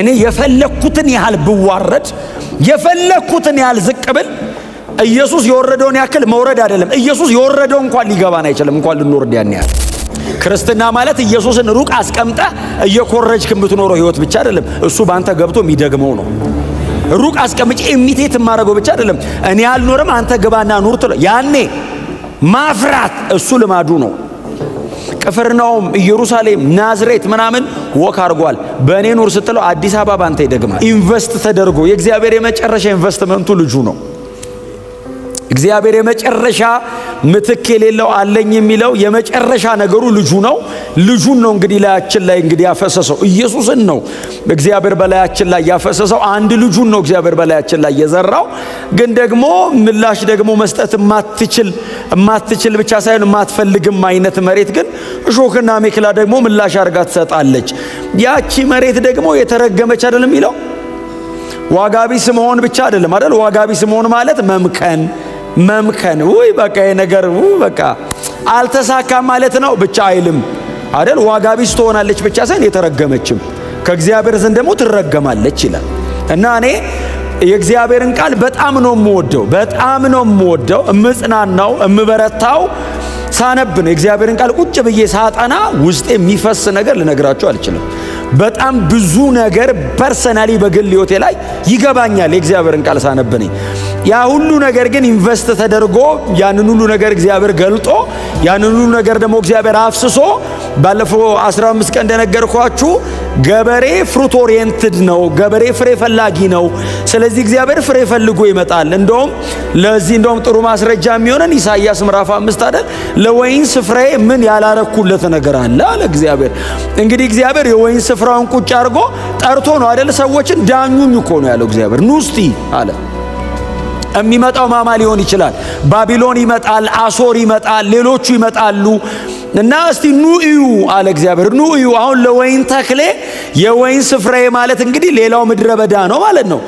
እኔ የፈለኩትን ያህል ብዋረድ የፈለኩትን ያህል ዝቅ ብል ኢየሱስ የወረደውን ያክል መውረድ አይደለም። ኢየሱስ የወረደው እንኳን ሊገባን አይችልም፣ እንኳን ልንወርድ ያን ያህል። ክርስትና ማለት ኢየሱስን ሩቅ አስቀምጠ እየኮረጅክ የምትኖረው ህይወት ብቻ አይደለም። እሱ ባንተ ገብቶ የሚደግመው ነው። ሩቅ አስቀምጬ ኢሚቴት የማደርገው ብቻ አይደለም። እኔ አልኖርም አንተ ግባና ኑር ትለው። ያኔ ማፍራት እሱ ልማዱ ነው። ቅፍርናሆም፣ ኢየሩሳሌም፣ ናዝሬት ምናምን ወክ አድርጓል። በእኔ ኑር ስትለው አዲስ አበባ ባንተ ይደግማል። ኢንቨስት ተደርጎ የእግዚአብሔር የመጨረሻ ኢንቨስትመንቱ ልጁ ነው። እግዚአብሔር የመጨረሻ ምትክ የሌለው አለኝ የሚለው የመጨረሻ ነገሩ ልጁ ነው። ልጁን ነው እንግዲህ ላያችን ላይ እንግዲህ ያፈሰሰው። ኢየሱስን ነው እግዚአብሔር በላያችን ላይ ያፈሰሰው። አንድ ልጁን ነው እግዚአብሔር በላያችን ላይ የዘራው። ግን ደግሞ ምላሽ ደግሞ መስጠት የማትችል ብቻ ሳይሆን የማትፈልግም አይነት መሬት ግን እሾህና አሜከላ ደግሞ ምላሽ አድርጋ ትሰጣለች። ያቺ መሬት ደግሞ የተረገመች አይደለም የሚለው ዋጋ ቢስ መሆን ብቻ አይደለም አይደል? ዋጋ ቢስ መሆን ማለት መምከን ወይ በቃ የነገር በቃ አልተሳካም ማለት ነው ብቻ አይልም አይደል? ዋጋ ቢስ ትሆናለች ብቻ ሳይሆን የተረገመችም ከእግዚአብሔር ዘንድ ደግሞ ትረገማለች ይላል። እና እኔ የእግዚአብሔርን ቃል በጣም ነው የምወደው፣ እምጽናናው፣ እምበረታው ሳነብ ነው። የእግዚአብሔርን ቃል ቁጭ ብዬ ሳጠና ውስጤ የሚፈስ ነገር ልነግራችሁ አልችልም። በጣም ብዙ ነገር ፐርሰናሊ በግል ህይወቴ ላይ ይገባኛል የእግዚአብሔርን ቃል ሳነብ ነኝ። ያ ሁሉ ነገር ግን ኢንቨስት ተደርጎ ያንን ሁሉ ነገር እግዚአብሔር ገልጦ ያንን ሁሉ ነገር ደግሞ እግዚአብሔር አፍስሶ ባለፈው 15 ቀን እንደነገርኳችሁ ገበሬ ፍሩት ኦሪየንትድ ነው። ገበሬ ፍሬ ፈላጊ ነው። ስለዚህ እግዚአብሔር ፍሬ ፈልጎ ይመጣል። እንደውም ጥሩ ማስረጃ የሚሆነን ኢሳይያስ ምዕራፍ 5 አይደል? ለወይን ስፍራዬ ምን ያላረኩለት ነገር አለ አለ እግዚአብሔር። እንግዲህ እግዚአብሔር የወይን ስፍራውን ቁጭ አድርጎ ጠርቶ ነው አይደል? ሰዎችን ዳኙኝ እኮ ነው ያለው እግዚአብሔር። ኑስቲ አለ። የሚመጣው ማማ ሊሆን ይችላል። ባቢሎን ይመጣል፣ አሶር ይመጣል፣ ሌሎቹ ይመጣሉ እና እስቲ ኑ እዩ አለ እግዚአብሔር። ኑ እዩ። አሁን ለወይን ተክሌ የወይን ስፍራዬ ማለት እንግዲህ ሌላው ምድረ በዳ ነው ማለት ነው።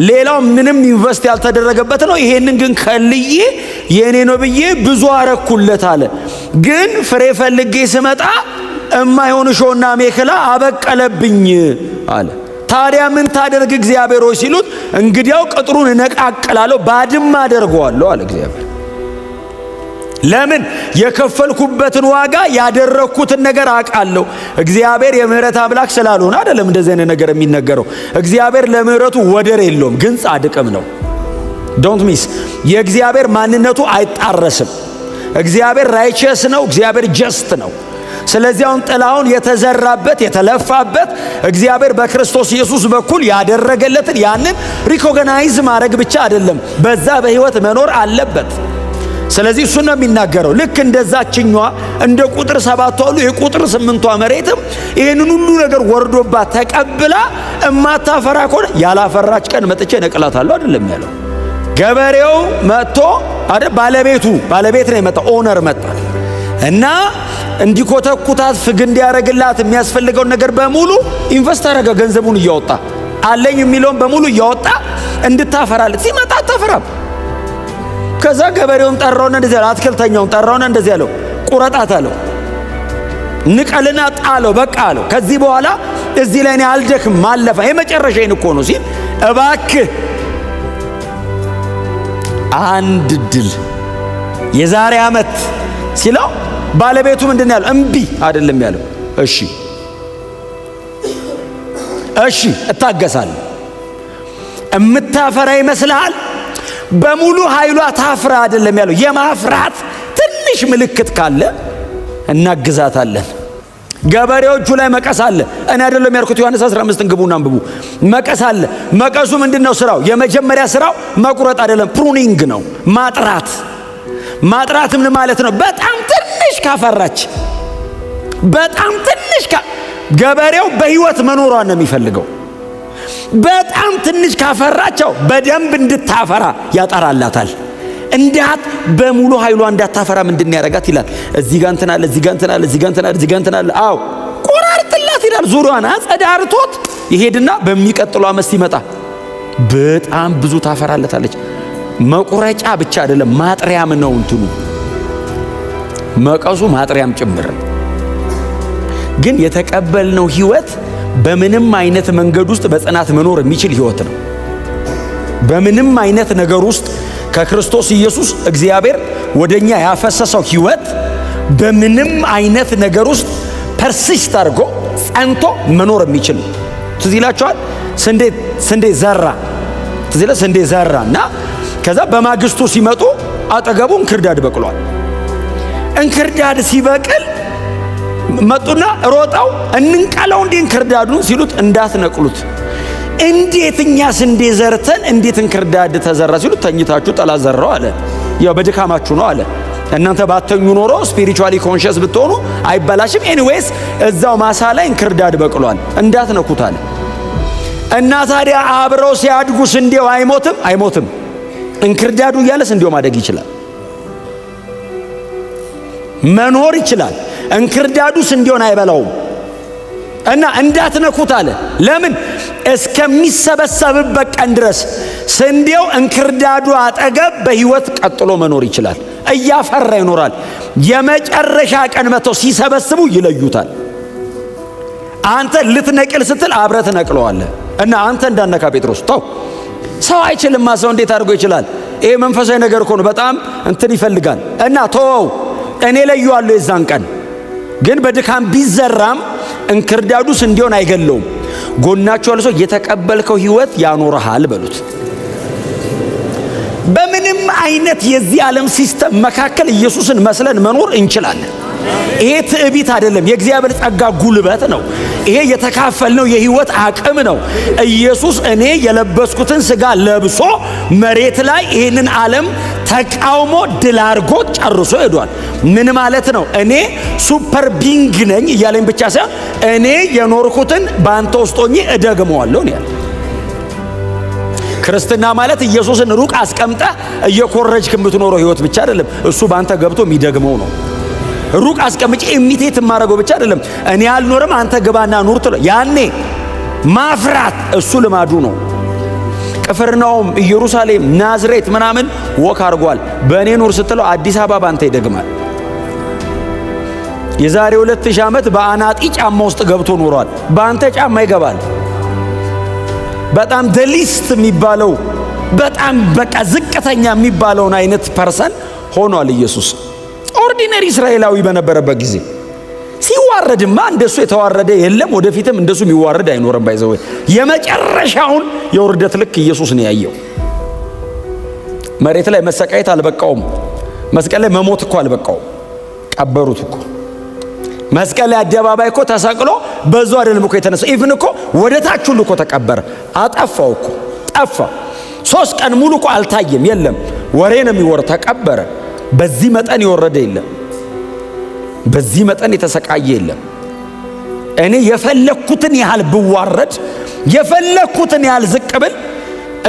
ሌላው ምንም ኢንቨስት ያልተደረገበት ነው። ይሄንን ግን ከልዬ የኔ ነው ብዬ ብዙ አረኩለት አለ። ግን ፍሬ ፈልጌ ስመጣ እማይሆን እሾህና አሜከላ አበቀለብኝ አለ። ታዲያ ምን ታደርግ እግዚአብሔር ሆይ ሲሉት እንግዲያው ቅጥሩን እነቃቅላለሁ፣ ባድማ አደርገዋለሁ አለ እግዚአብሔር። ለምን? የከፈልኩበትን ዋጋ ያደረኩትን ነገር አውቃለሁ። እግዚአብሔር የምህረት አምላክ ስላልሆነ አይደለም እንደዚህ አይነት ነገር የሚነገረው። እግዚአብሔር ለምህረቱ ወደር የለውም፣ ግን ጻድቅም ነው። ዶንት ሚስ። የእግዚአብሔር ማንነቱ አይጣረስም። እግዚአብሔር ራይቸስ ነው። እግዚአብሔር ጀስት ነው። ስለዚህ አሁን ጥላውን የተዘራበት የተለፋበት እግዚአብሔር በክርስቶስ ኢየሱስ በኩል ያደረገለትን ያንን ሪኮግናይዝ ማድረግ ብቻ አይደለም፣ በዛ በህይወት መኖር አለበት። ስለዚህ እሱ ነው የሚናገረው። ልክ እንደዛችኛዋ እንደ ቁጥር 7 ሁሉ የቁጥር 8ቷ መሬትም ይሄንን ሁሉ ነገር ወርዶባት ተቀብላ እማታፈራ ከሆነ ያላፈራች ቀን መጥቼ ነቅላታለሁ አይደለም ያለው። ገበሬው መጥቶ አይደል ባለቤት ነው የመጣው፣ ኦነር መጣ እና እንዲኮተኩታት ፍግ እንዲያረግላት የሚያስፈልገውን ነገር በሙሉ ኢንቨስት አረገ። ገንዘቡን እያወጣ አለኝ የሚለውን በሙሉ እያወጣ እንድታፈራለት ሲመጣ አታፈራም። ከዛ ገበሬውን ጠራውና እንደዚህ አለው፣ አትክልተኛውን ጠራውና እንደዚህ አለው፣ ቁረጣት አለው፣ ንቀልና ጣለው፣ በቃ አለው። ከዚህ በኋላ እዚህ ላይ እኔ አልደክም ማለፋ የመጨረሻዬን እኮ ነው ሲል እባክህ አንድ ድል የዛሬ ዓመት ሲለው ባለቤቱ ምንድን ያለው? እምቢ አይደለም ያለው፣ እሺ እታገሳለሁ። እምታፈራ ይመስልሃል? በሙሉ ኃይሏ ታፍራ አይደለም ያለው። የማፍራት ትንሽ ምልክት ካለ እናግዛታለን። ገበሬው እጁ ላይ መቀስ አለ። እኔ አይደለም ያልኩት፣ ዮሐንስ 15 ግቡና አንብቡ። መቀስ አለ። መቀሱ ምንድነው ስራው? የመጀመሪያ ስራው መቁረጥ አይደለም፣ ፕሩኒንግ ነው፣ ማጥራት ምን ማለት ነው? በጣም ትንሽ ካፈራች ገበሬው በህይወት መኖሯን ነው የሚፈልገው። በጣም ትንሽ ካፈራቸው በደንብ እንድታፈራ ያጠራላታል። በሙሉ ኃይሏ እንዳታፈራ ምንድን ያደርጋት ይላል። እዚህ ጋር እንትን አለ፣ አዎ ቆራርጥላት ይላል። ዙሪያዋን አጸዳርቶት ይሄድና በሚቀጥለው ዓመት ሲመጣ በጣም ብዙ ታፈራለታለች። መቁረጫ ብቻ አይደለም ማጥሪያም ነው እንትኑ፣ መቀሱ ማጥሪያም ጭምር። ግን የተቀበልነው ህይወት በምንም አይነት መንገድ ውስጥ በጽናት መኖር የሚችል ህይወት ነው። በምንም አይነት ነገር ውስጥ ከክርስቶስ ኢየሱስ እግዚአብሔር ወደኛ ያፈሰሰው ህይወት በምንም አይነት ነገር ውስጥ ፐርሲስት አድርጎ ጸንቶ መኖር የሚችል ትዝ ይላችኋል። ስንዴ ዘራ፣ ትዝ ይላል። ስንዴ ዘራና ከዛ በማግስቱ ሲመጡ አጠገቡ እንክርዳድ በቅሏል። እንክርዳድ ሲበቅል መጡና ሮጠው እንንቀለው እንዴ እንክርዳዱን ሲሉት እንዳትነቅሉት፣ እንዴት እኛ ስንዴ ዘርተን እንዴት እንክርዳድ ተዘራ ሲሉት ተኝታችሁ ጠላት ዘራው አለ። ያው በድካማችሁ ነው አለ። እናንተ ባተኙ ኖሮ ስፒሪቹዋሊ ኮንሺየስ ብትሆኑ አይበላሽም። ኤኒዌይስ እዛው ማሳ ላይ እንክርዳድ በቅሏል፣ እንዳትነኩት አለ። እና ታዲያ አብረው ሲያድጉ ስንዴው አይሞትም። እንክርዳዱ እያለ ስንዴው ማደግ ይችላል፣ መኖር ይችላል። እንክርዳዱ ስንዴውን አይበላውም። እና እንዳትነኩት አለ። ለምን? እስከሚሰበሰብበት ቀን ድረስ ስንዴው እንክርዳዱ አጠገብ በህይወት ቀጥሎ መኖር ይችላል፣ እያፈራ ይኖራል። የመጨረሻ ቀን መጥተው ሲሰበስቡ ይለዩታል። አንተ ልትነቅል ስትል አብረህ ትነቅለዋለህ። እና አንተ እንዳነካ ጴጥሮስ ተው። ሰው አይችልማ። ሰው እንዴት አድርጎ ይችላል? ይሄ መንፈሳዊ ነገር እኮ ነው፣ በጣም እንትን ይፈልጋል። እና ተወው፣ እኔ ለየዋለሁ። የዛን ቀን ግን በድካም ቢዘራም እንክርዳዱ ስንዴውን አይገለውም። ጎናችሁ ያለው ሰው የተቀበልከው ህይወት ያኖርሃል በሉት። በምንም አይነት የዚህ ዓለም ሲስተም መካከል ኢየሱስን መስለን መኖር እንችላለን። ይሄ ትዕቢት አይደለም፣ የእግዚአብሔር ጸጋ ጉልበት ነው። ይሄ የተካፈልነው የህይወት አቅም ነው። ኢየሱስ እኔ የለበስኩትን ሥጋ ለብሶ መሬት ላይ ይህንን ዓለም ተቃውሞ ድል አድርጎ ጨርሶ ሄዷል። ምን ማለት ነው? እኔ ሱፐር ቢንግ ነኝ እያለኝ ብቻ ሳይሆን እኔ የኖርኩትን በአንተ ውስጥ ሆኜ እደግመዋለሁ ነው ያለ። ክርስትና ማለት ኢየሱስን ሩቅ አስቀምጠ እየኮረጅክ የምትኖረው ህይወት ብቻ አይደለም። እሱ በአንተ ገብቶ የሚደግመው ነው። ሩቅ አስቀምጬ ኢሚቴት የማደርገው ብቻ አይደለም። እኔ አልኖርም አንተ ግባና ኑር ትለው። ያኔ ማፍራት እሱ ልማዱ ነው። ቅፍርናሆም፣ ኢየሩሳሌም፣ ናዝሬት ምናምን ወክ አድርጓል። በእኔ ኑር ስትለው አዲስ አበባ ባንተ ይደግማል። የዛሬ 2000 ዓመት በአናጢ ጫማ ውስጥ ገብቶ ኖሯል። በአንተ ጫማ ይገባል። በጣም ደሊስት የሚባለው በጣም በቃ ዝቅተኛ የሚባለውን አይነት ፐርሰን ሆኗል ኢየሱስ። ኦርዲነሪ እስራኤላዊ በነበረበት ጊዜ ሲዋረድማ እንደሱ የተዋረደ የለም፣ ወደፊትም እንደሱ የሚዋረድ አይኖርም። ባይዘው የመጨረሻውን የውርደት ልክ ኢየሱስ ነው ያየው። መሬት ላይ መሰቃየት አልበቃውም። መስቀል ላይ መሞት እኮ አልበቃውም። ቀበሩት እኮ መስቀል ላይ አደባባይ እኮ ተሰቅሎ በዙ አይደለም እኮ የተነሳው። ኢቭን እኮ ወደ ታች ሁሉ እኮ ተቀበረ። አጠፋው እኮ ጠፋ። 3 ቀን ሙሉ እኮ አልታየም። የለም ወሬ ነው የሚወር። ተቀበረ። በዚህ መጠን የወረደ የለም። በዚህ መጠን የተሰቃየ የለም። እኔ የፈለኩትን ያህል ብዋረድ፣ የፈለኩትን ያህል ዝቅ ብል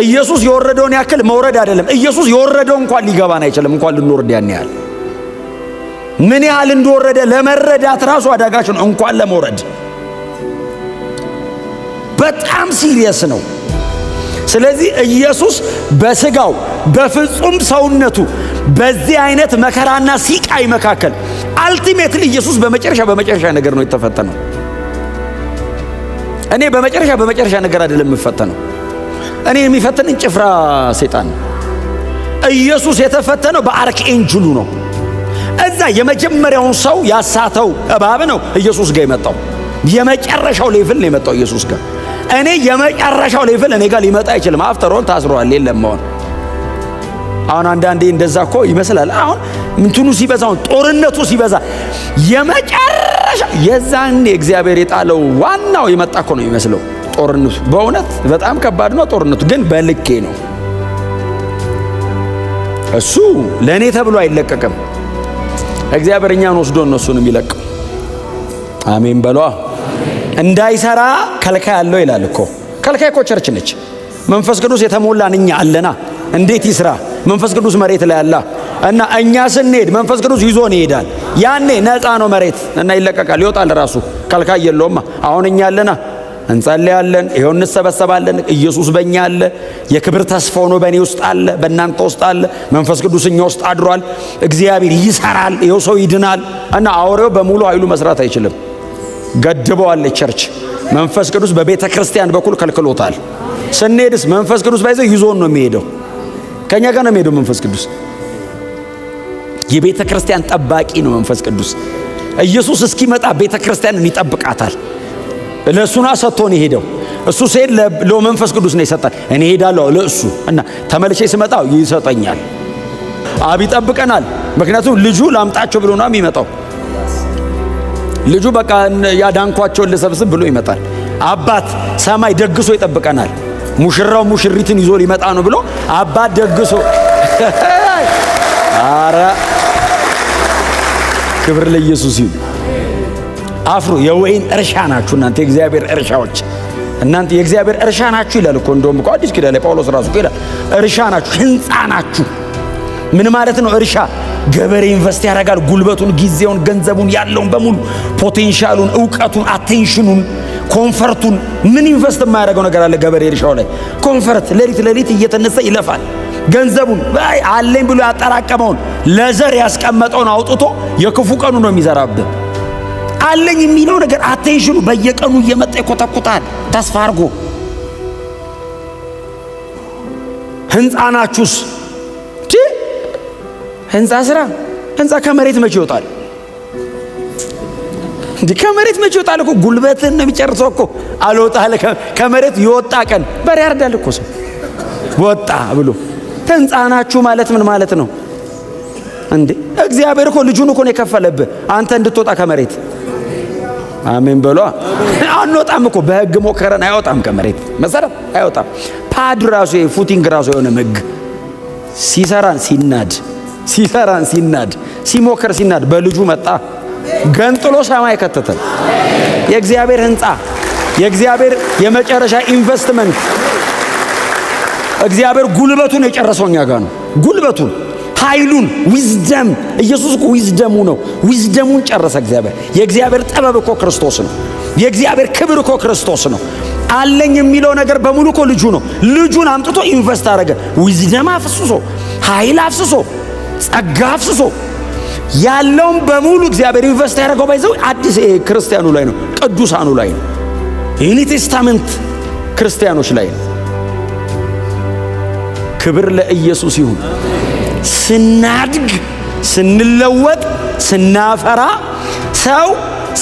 ኢየሱስ የወረደውን ያክል መውረድ አይደለም። ኢየሱስ የወረደው እንኳን ሊገባን አይችልም፣ እንኳን ልንወርድ ያን ያህል ምን ያህል እንደወረደ ለመረዳት ራሱ አዳጋች ነው፣ እንኳን ለመውረድ። በጣም ሲሪየስ ነው። ስለዚህ ኢየሱስ በስጋው በፍጹም ሰውነቱ በዚህ አይነት መከራና ሲቃይ መካከል አልቲሜትሊ ኢየሱስ በመጨረሻ ነገር ነው የተፈተነው። እኔ በመጨረሻ ነገር አይደለም የምፈተነው። እኔ የሚፈተነኝ ጭፍራ ሰይጣን ነው። ኢየሱስ የተፈተነው በአርክኤንጅሉ ነው። እዛ የመጀመሪያውን ሰው ያሳተው እባብ ነው ኢየሱስ ጋር የመጣው። የመጨረሻው ሌቭል ነው የመጣው ኢየሱስ ጋር። እኔ የመጨረሻው ሌቭል እኔ ጋር ሊመጣ አይችልም። አፍተር ኦል ታስሯል። የለም አሁን አንዳንዴ እንደዛ እኮ ይመስላል። አሁን እንትኑ ሲበዛው ጦርነቱ ሲበዛ የመጨረሻ የዛኔ እግዚአብሔር የጣለው ዋናው የመጣ እኮ ነው የሚመስለው ጦርነቱ። በእውነት በጣም ከባድ ነው ጦርነቱ፣ ግን በልኬ ነው። እሱ ለእኔ ተብሎ አይለቀቅም። እግዚአብሔር እኛን ወስዶ እነሱን የሚለቅ። አሜን በሏ። እንዳይሰራ ከልካይ አለው ይላል እኮ። ከልካይ እኮ ቸርች ነች። መንፈስ ቅዱስ የተሞላን እኛ አለና እንዴት ይስራ? መንፈስ ቅዱስ መሬት ላይ አለ እና እኛ ስንሄድ መንፈስ ቅዱስ ይዞን ይሄዳል። ያኔ ነፃ ነው መሬት እና ይለቀቃል፣ ይወጣል ራሱ። ከልካይ የለውም። አሁን እኛ አለና እንጸልያለን፣ ይሄው እንሰበሰባለን። ኢየሱስ በእኛ አለ። የክብር ተስፋ ሆኖ በእኔ ውስጥ አለ፣ በእናንተ ውስጥ አለ። መንፈስ ቅዱስ እኛ ውስጥ አድሯል። እግዚአብሔር ይሰራል፣ ይሄው ሰው ይድናል። እና አውሬው በሙሉ ኃይሉ መስራት አይችልም። ገድበዋለች ቸርች። መንፈስ ቅዱስ በቤተ ክርስቲያን በኩል ከልክሎታል። ስንሄድስ መንፈስ ቅዱስ ባይዘው ይዞን ነው የሚሄደው። ከኛ ጋር ነው የሚሄደው መንፈስ ቅዱስ። የቤተ ክርስቲያን ጠባቂ ነው መንፈስ ቅዱስ። ኢየሱስ እስኪመጣ ቤተ ክርስቲያንን ይጠብቃታል። ለሱና ሰጥቶን የሄደው እሱ ሲሄድ ለመንፈስ ቅዱስ ነው ይሰጣል። እኔ ሄዳለሁ ለእሱ እና ተመልሼ ስመጣ ይሰጠኛል። አብ ይጠብቀናል። ምክንያቱም ልጁ ላምጣቸው ብሎ ነው የሚመጣው። ልጁ በቃ ያዳንኳቸውን ልሰብስብ ብሎ ይመጣል። አባት ሰማይ ደግሶ ይጠብቀናል። ሙሽራው ሙሽሪትን ይዞ ሊመጣ ነው ብሎ አባት ደግሶ አረ ክብር ለኢየሱስ ይሁን። አፍሩ የወይን እርሻ ናችሁ እናንተ የእግዚአብሔር እርሻዎች፣ እናንተ የእግዚአብሔር እርሻ ናችሁ ይላል እኮ። እንደውም እኮ አዲስ ኪዳን ላይ ጳውሎስ ራሱ ይላል እርሻ ናችሁ፣ ህንጻ ናችሁ። ምን ማለት ነው? እርሻ ገበሬ ኢንቨስት ያደርጋል ጉልበቱን፣ ጊዜውን፣ ገንዘቡን፣ ያለውን በሙሉ ፖቴንሻሉን፣ ዕውቀቱን፣ አቴንሽኑን፣ ኮንፈርቱን። ምን ኢንቨስት የማያደርገው ነገር አለ ገበሬ እርሻው ላይ? ኮንፈርት። ሌሊት እየተነሳ ይለፋል። ገንዘቡን አለኝ ብሎ ያጠራቀመውን ለዘር ያስቀመጠውን አውጥቶ የክፉ ቀኑ ነው የሚዘራብህ። አለኝ የሚለው ነገር አቴንሽኑ በየቀኑ እየመጣ ይኮተኩታል ተስፋ አድርጎ። ህንጻ ናችሁስ? ህንጻ ስራ ህንጻ ከመሬት መቼ ይወጣል? እንዴ ከመሬት መቼ ይወጣል እኮ ጉልበትን ነው የሚጨርሰው እኮ። አልወጣለ ከመሬት ይወጣ ቀን በሬ ያርዳል እኮ ሰው ወጣ ብሎ። ህንጻ ናችሁ ማለት ምን ማለት ነው እንዴ? እግዚአብሔር እኮ ልጁን እኮ ነው የከፈለብህ አንተ እንድትወጣ ከመሬት። አሜን በሏ። አንወጣም እኮ በህግ ሞከረን አይወጣም ከመሬት መሰረት አይወጣም። ፓድ ራሱ ፉቲንግ ራሱ የሆነ ህግ ሲሰራን ሲናድ ሲሞከር ሲናድ በልጁ መጣ ገንጥሎ ሰማይ ከተተን። የእግዚአብሔር ህንጻ የእግዚአብሔር የመጨረሻ ኢንቨስትመንት። እግዚአብሔር ጉልበቱን የጨረሰው እኛ ጋር ነው። ጉልበቱን ኃይሉን ዊዝደም ኢየሱስ እኮ ዊዝደሙ ነው። ዊዝደሙን ጨረሰ እግዚአብሔር። የእግዚአብሔር ጥበብ እኮ ክርስቶስ ነው። የእግዚአብሔር ክብር እኮ ክርስቶስ ነው። አለኝ የሚለው ነገር በሙሉ እኮ ልጁ ነው። ልጁን አምጥቶ ኢንቨስት አደረገ። ዊዝደም አፍስሶ፣ ኃይል አፍስሶ፣ ጸጋ አፍስሶ ያለውን በሙሉ እግዚአብሔር ኢንቨስት ያደረገው ባይዘው አዲስ ክርስቲያኑ ላይ ነው። ቅዱሳኑ ላይ ነው። የኒው ቴስታመንት ክርስቲያኖች ላይ ነው። ክብር ለኢየሱስ ይሁን። ስናድግ ስንለወጥ ስናፈራ ሰው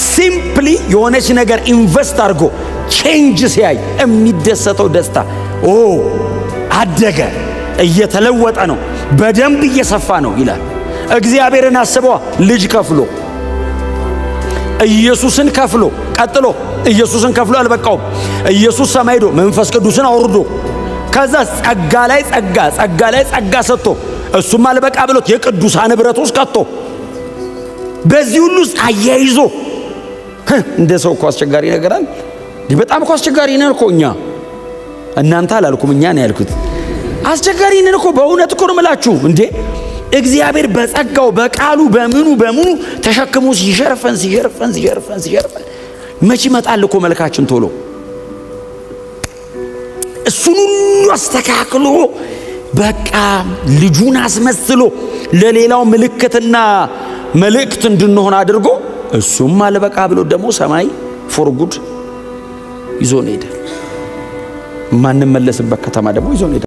ሲምፕሊ የሆነች ነገር ኢንቨስት አድርጎ ቼንጅ ሲያይ የሚደሰተው ደስታ አደገ፣ እየተለወጠ ነው፣ በደንብ እየሰፋ ነው ይላል። እግዚአብሔርን አስበዋ ልጅ ከፍሎ ኢየሱስን ከፍሎ ቀጥሎ ኢየሱስን ከፍሎ አልበቃውም። ኢየሱስ ሰማይ ሄዶ መንፈስ ቅዱስን አውርዶ ከዛ ጸጋ ላይ ጸጋ ሰጥቶ እሱም አልበቃ ብሎት የቅዱሳን ህብረት ውስጥ ከቶ በዚህ ሁሉ ውስጥ አያይዞ እንደ ሰው እኮ አስቸጋሪ ነገር አለ። በጣም እኮ አስቸጋሪ ነን እኮ እኛ። እናንተ አላልኩም እኛ ነው ያልኩት። አስቸጋሪ ነን እኮ በእውነት እኮ ነው የምላችሁ እንዴ። እግዚአብሔር በጸጋው በቃሉ በምኑ ተሸክሞ ሲሸርፈን መቼ ይመጣል እኮ መልካችን ቶሎ። እሱን ሁሉ አስተካክሎ በቃ ልጁን አስመስሎ ለሌላው ምልክትና መልእክት እንድንሆን አድርጎ እሱም አልበቃ ብሎ ደግሞ ሰማይ ፎር ጉድ ይዞን ሄደ። ማንመለስበት ከተማ ደግሞ ይዞን ሄደ።